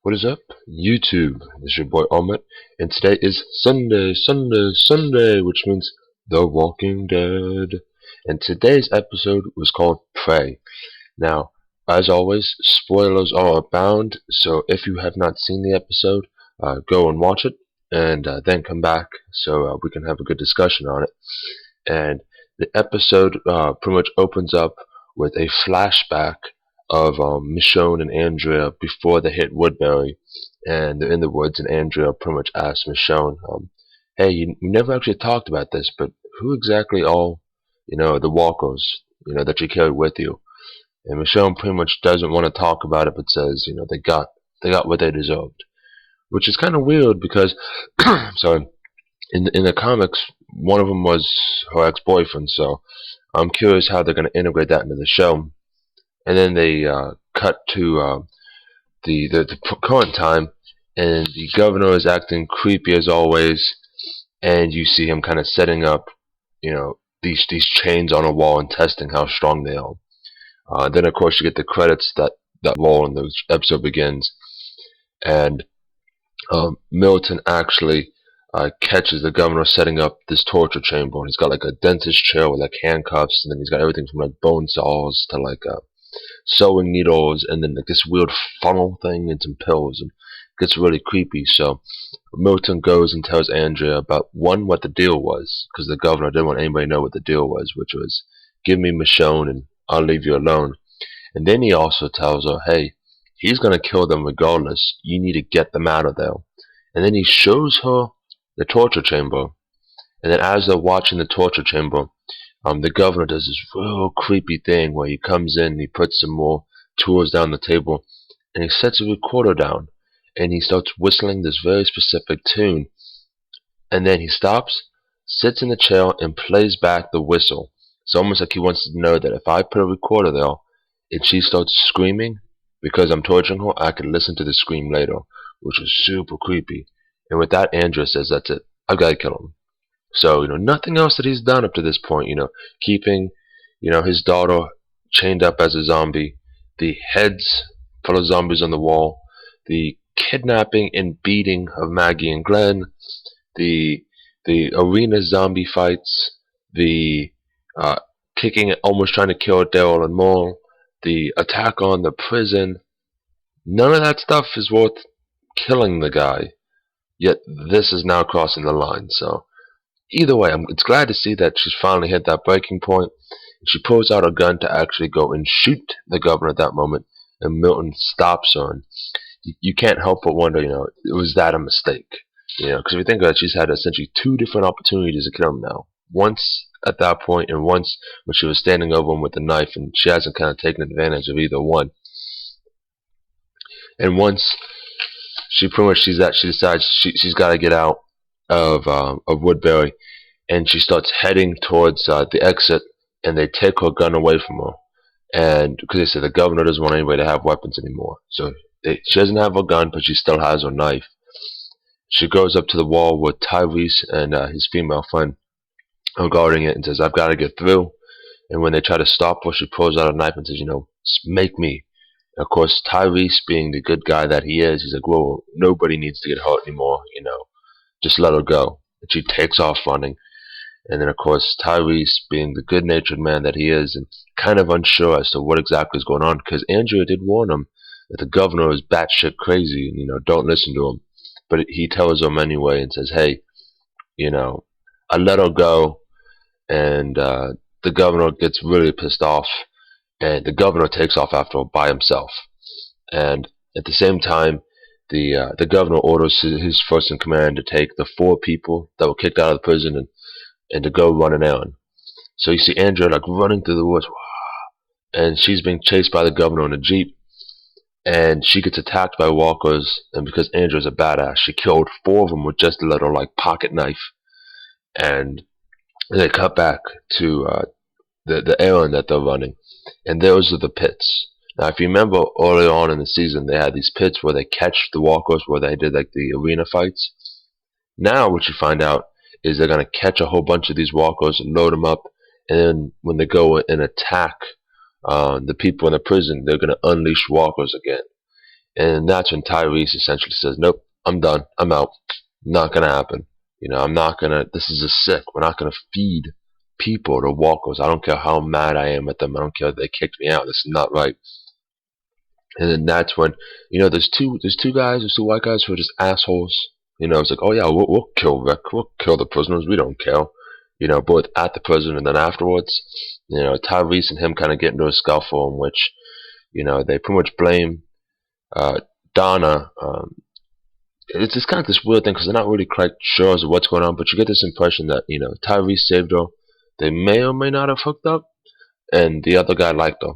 What is up, YouTube? This is your boy Armaret, and today is Sunday, which means The Walking Dead. And today's episode was called Prey. Now, as always, spoilers are abound, so if you have not seen the episode, go and watch it, and then come back so we can have a good discussion on it. And the episode pretty much opens up with a flashback of Michonne and Andrea before they hit Woodbury, and they're in the woods, and Andrea pretty much asks Michonne, "Hey, you never actually talked about this, but who exactly are, the walkers, that you carried with you?" And Michonne pretty much doesn't want to talk about it, but says, they got what they deserved, which is kind of weird because, sorry, in the comics, one of them was her ex-boyfriend, so I'm curious how they're going to integrate that into the show. And then they cut to the current time, and the governor is acting creepy as always, and you see him kind of setting up, these chains on a wall and testing how strong they are. Then of course you get the credits that roll and the episode begins, and Milton actually catches the governor setting up this torture chamber, and he's got like a dentist chair with like handcuffs, and then he's got everything from like bone saws to like sewing needles, and then like this weird funnel thing and some pills, and it gets really creepy. So Milton goes and tells Andrea about what the deal was, because the governor didn't want anybody to know what the deal was, which was give me Michonne and I'll leave you alone. And then he also tells her, hey, he's gonna kill them regardless. You need to get them out of there. And then he shows her the torture chamber, and then as they're watching the torture chamber, the governor does this real creepy thing where he comes in and he puts some more tools down the table, and he sets a recorder down, and he starts whistling this very specific tune, and then he stops, sits in the chair, and plays back the whistle. It's almost like he wants to know that if I put a recorder there and she starts screaming because I'm torturing her, I can listen to the scream later, which is super creepy. And with that, Andrea says, that's it, I've got to kill him. So, nothing else that he's done up to this point, keeping, his daughter chained up as a zombie, the heads full of zombies on the wall, the kidnapping and beating of Maggie and Glen, the arena zombie fights, the kicking, almost trying to kill Daryl and Merle, the attack on the prison. None of that stuff is worth killing the guy, yet this is now crossing the line. So either way, it's glad to see that she's finally hit that breaking point. She pulls out a gun to actually go and shoot the governor at that moment, and Milton stops her. And you can't help but wonder, was that a mistake? Because if you think about it, she's had essentially two different opportunities to kill him now. Once at that point, and once when she was standing over him with a knife, and she hasn't kind of taken advantage of either one. And once she decides she's got to get out of Woodbury, and she starts heading towards the exit, and they take her gun away from her, and because they say the governor doesn't want anybody to have weapons anymore, so she doesn't have her gun, but she still has her knife. She goes up to the wall with Tyrese and his female friend are guarding it, and says, I've got to get through. And when they try to stop her, she pulls out a knife and says, make me. And of course, Tyrese, being the good guy that he is, he's like, well, nobody needs to get hurt anymore, just let her go. And she takes off running. And then of course Tyrese, being the good-natured man that he is, and kind of unsure as to what exactly is going on, because Andrea did warn him that the governor is batshit crazy, and don't listen to him. But he tells him anyway and says, hey, I let her go. And the governor gets really pissed off, and the governor takes off after her by himself. And at the same time, the governor orders his first in command to take the 4 people that were kicked out of the prison and to go run an errand. So you see Andrea like running through the woods, and she's being chased by the governor in a jeep, and she gets attacked by walkers. And because Andrea's a badass, she killed 4 of them with just a little like pocket knife. And they cut back to the errand that they're running, and those are the pits. Now, if you remember earlier on in the season, they had these pits where they catch the walkers, where they did like the arena fights. Now, what you find out is they're gonna catch a whole bunch of these walkers and load them up, and then when they go and attack the people in the prison, they're gonna unleash walkers again. And that's when Tyrese essentially says, nope, I'm done, I'm out, not gonna happen. I'm not gonna, this is a sick, we're not gonna feed people to walkers. I don't care how mad I am at them, I don't care if they kicked me out, this is not right. And then that's when, there's two guys, there's two white guys who are just assholes. It's like, oh yeah, we'll kill Rick, we'll kill the prisoners, we don't care. Both at the prison and then afterwards, Tyrese and him kind of get into a scuffle in which, they pretty much blame uh, Donna. It's just kind of this weird thing because they're not really quite sure as to what's going on, but you get this impression that, Tyrese saved her. They may or may not have hooked up, and the other guy liked her.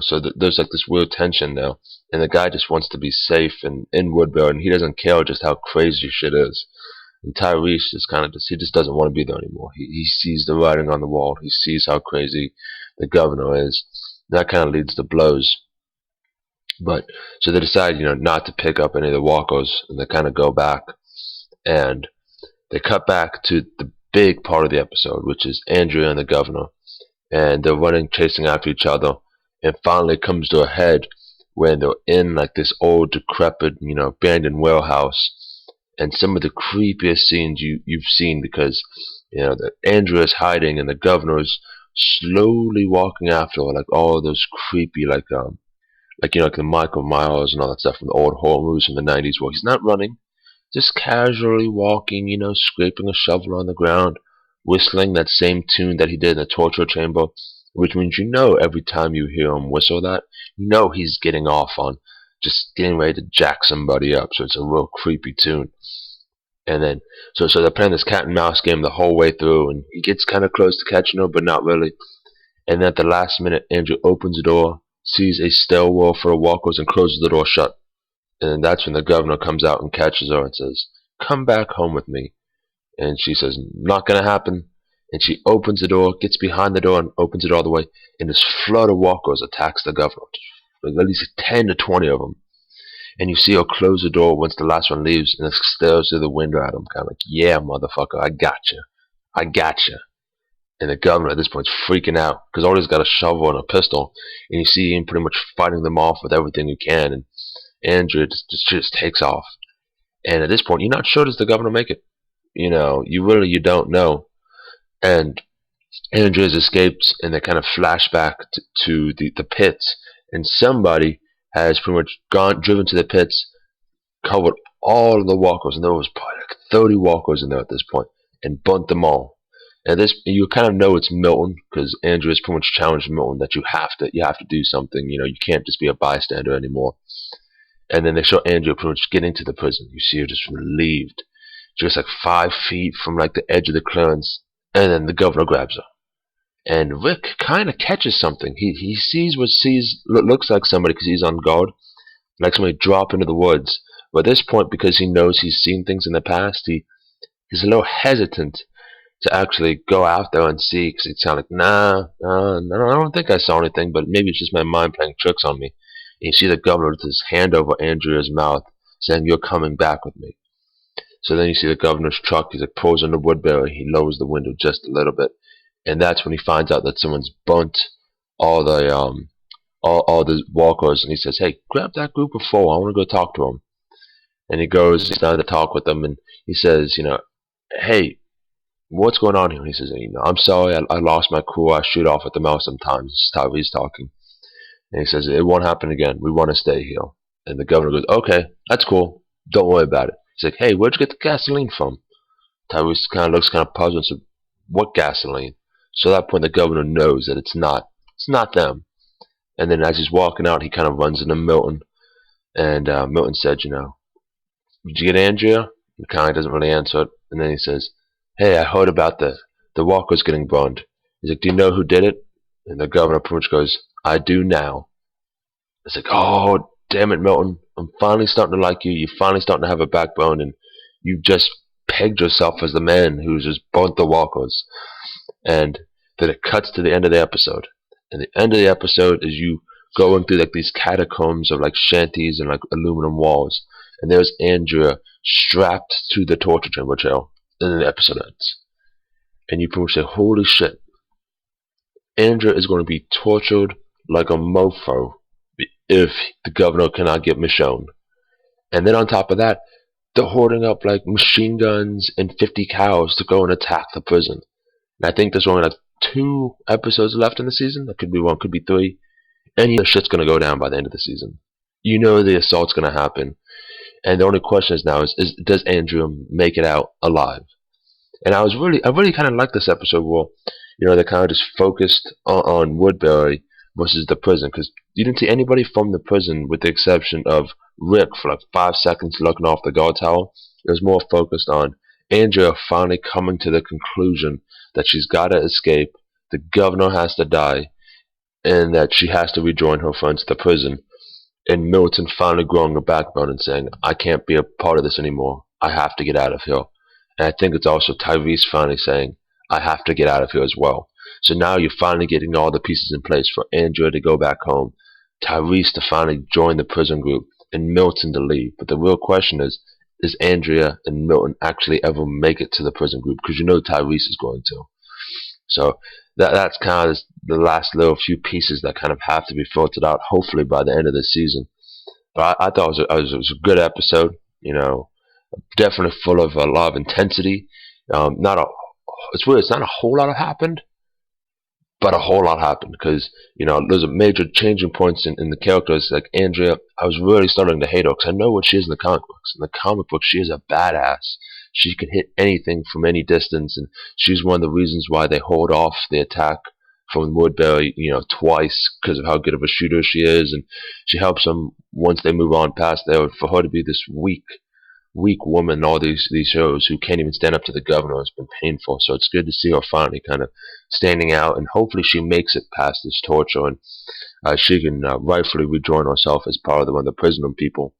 So there's like this weird tension there, and the guy just wants to be safe in Woodbury, and he doesn't care just how crazy shit is. And Tyrese just kind of he just doesn't want to be there anymore. He sees the writing on the wall. He sees how crazy the governor is. And that kind of leads to blows. But so they decide, not to pick up any of the walkers, and they kind of go back, and they cut back to the big part of the episode, which is Andrea and the governor, and they're running, chasing after each other, and finally it comes to a head when they're in like this old, decrepit, abandoned warehouse, and some of the creepiest scenes you've seen because, that Andrea's hiding and the governor's slowly walking after her, like all those creepy, like the Michael Myers and all that stuff from the old horror movies from the 90s where he's not running, just casually walking, scraping a shovel on the ground, whistling that same tune that he did in the torture chamber, which means every time you hear him whistle that, he's getting off on just getting ready to jack somebody up, so it's a real creepy tune. And then, so they're playing this cat and mouse game the whole way through, and he gets kind of close to catching her, but not really. And then at the last minute, Andrew opens the door, sees a stairwell for the walkers, and closes the door shut. And that's when the governor comes out and catches her and says, come back home with me. And she says, not gonna happen. And she opens the door, gets behind the door, and opens it all the way. And this flood of walkers attacks the governor. At least 10 to 20 of them. And you see her close the door once the last one leaves and stares through the window at him, kind of like, yeah, motherfucker, I gotcha. I gotcha. And the governor at this point is freaking out because all he's got a shovel and a pistol. And you see him pretty much fighting them off with everything he can. And Andrea just takes off. And at this point, you're not sure does the governor make it. You don't know. And Andrea's escaped, and they kind of flash back to the pits. And somebody has pretty much driven to the pits, covered all of the walkers, and there was probably like 30 walkers in there at this point, and burnt them all. And you kind of know it's Milton because Andrea's pretty much challenged Milton that you have to do something. You can't just be a bystander anymore. And then they show Andrea pretty much getting to the prison. You see her just relieved, just like 5 feet from like the edge of the clearance, and then the governor grabs her. And Rick kind of catches something. He sees what looks like somebody because he's on guard, like somebody drop into the woods. But at this point, because he knows he's seen things in the past, he's a little hesitant to actually go out there and see because he's kind of like, nah, I don't think I saw anything, but maybe it's just my mind playing tricks on me. And you see the governor with his hand over Andrea's mouth, saying, you're coming back with me. So then you see the governor's truck. He's like pulls into Woodbury. He lowers the window just a little bit. And that's when he finds out that someone's burnt all the walkers, and he says, "Hey, grab that group of 4. I want to go talk to them." And he goes, he's starting to talk with them, and he says, "Hey, what's going on here?" And he says, "I'm sorry, I lost my cool. I shoot off at the mouth sometimes." It's Tyrese talking, and he says, "It won't happen again. We want to stay here." And the governor goes, "Okay, that's cool. Don't worry about it." He's like, "Hey, where'd you get the gasoline from?" Tyrese kind of looks kind of puzzled and says, "What gasoline?" So at that point, the governor knows that it's not them. And then as he's walking out, he kind of runs into Milton. And Milton said, "Did you get Andrea?" He kind of doesn't really answer it. And then he says, "Hey, I heard about the walkers getting burned." He's like, "Do you know who did it?" And the governor pretty much goes, "I do now." It's like, oh, damn it, Milton. I'm finally starting to like you. You're finally starting to have a backbone. And you've just pegged yourself as the man who's just burnt the walkers. And then it cuts to the end of the episode. And the end of the episode is you going through like these catacombs of like shanties and like aluminum walls. And there's Andrea strapped to the torture chamber chair. And then the episode ends. And you pretty much say, holy shit. Andrea is going to be tortured like a mofo if the governor cannot get Michonne. And then on top of that, they're hoarding up like machine guns and 50 cows to go and attack the prison. And I think there's only like 2 episodes left in the season. That could be 1, could be 3. And you know shit's gonna go down by the end of the season. You know the assault's gonna happen. And the only question is now is does Andrea make it out alive? And I really kind of like this episode where, you know, they kind of just focused on Woodbury versus the prison, because you didn't see anybody from the prison with the exception of Rick for like 5 seconds looking off the guard tower. It was more focused on Andrea finally coming to the conclusion that she's got to escape, the governor has to die, and that she has to rejoin her friends at the prison. And Milton finally growing a backbone and saying, I can't be a part of this anymore. I have to get out of here. And I think it's also Tyrese finally saying, I have to get out of here as well. So now you're finally getting all the pieces in place for Andrea to go back home, Tyrese to finally join the prison group, and Milton to leave. But the real question is Andrea and Milton actually ever make it to the prison group? Because you know Tyrese is going to. So that's kind of the last little few pieces that kind of have to be filtered out, hopefully by the end of the season. But I thought it was a good episode, you know, definitely full of a lot of intensity. Not a, it's weird, it's not a whole lot happened, but a whole lot happened because, you know, there's a major changing points in the characters. Like Andrea, I was really starting to hate her because I know what she is in the comic books. In the comic books, she is a badass. She can hit anything from any distance, and she's one of the reasons why they hold off the attack from Woodbury, you know, twice because of how good of a shooter she is, and she helps them once they move on past there. For her to be this weak woman in all these shows who can't even stand up to the governor has been painful. So it's good to see her finally kind of standing out, and hopefully she makes it past this torture, and she can rightfully rejoin herself as part of one of the prisoner people.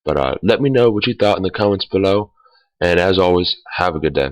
But let me know what you thought in the comments below, and as always, have a good day.